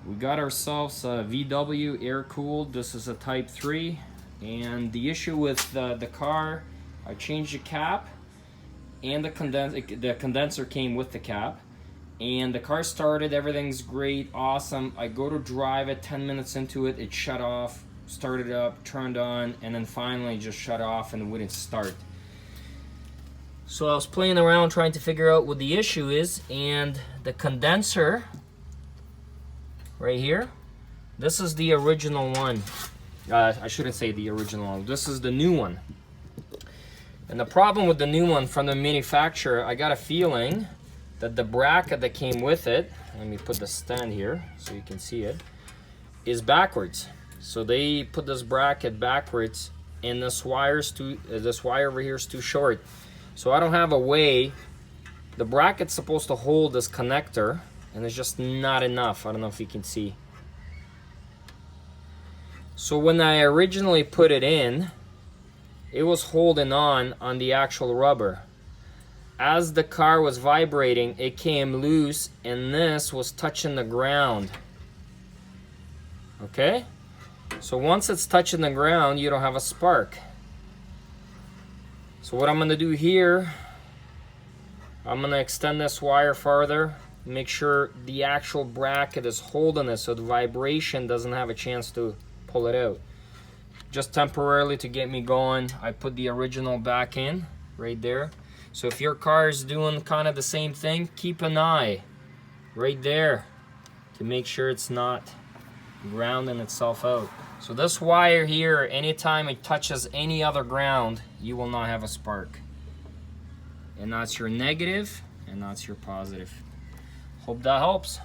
We got ourselves a VW air-cooled. This is a Type 3. And the issue with the car, I changed the cap, and the condenser came with the cap. And the car started, everything's great, awesome. I go to drive it, 10 minutes into it, it shut off, started up, turned on, and then finally just shut off and it wouldn't start. So I was playing around trying to figure out what the issue is, and the condenser right here, this is the original one. I shouldn't say the original one, this is the new one. And the problem with the new one from the manufacturer, I got a feeling that the bracket that came with it, let me put the stand here so you can see it, is backwards. So they put this bracket backwards, and this wire over here is too short. So I don't have a way. The bracket's supposed to hold this connector, and it's just not enough. I don't know if you can see. So when I originally put it in, it was holding on the actual rubber. As the car was vibrating, it came loose, and this was touching the ground. Okay? So once it's touching the ground, you don't have a spark. So what I'm gonna do here, I'm gonna extend this wire farther, make sure the actual bracket is holding it so the vibration doesn't have a chance to pull it out. Just temporarily to get me going, I put the original back in, right there. So if your car is doing kind of the same thing, keep an eye right there to make sure it's not grounding itself out. So this wire here, anytime it touches any other ground, you will not have a spark. And that's your negative, and that's your positive. Hope that helps.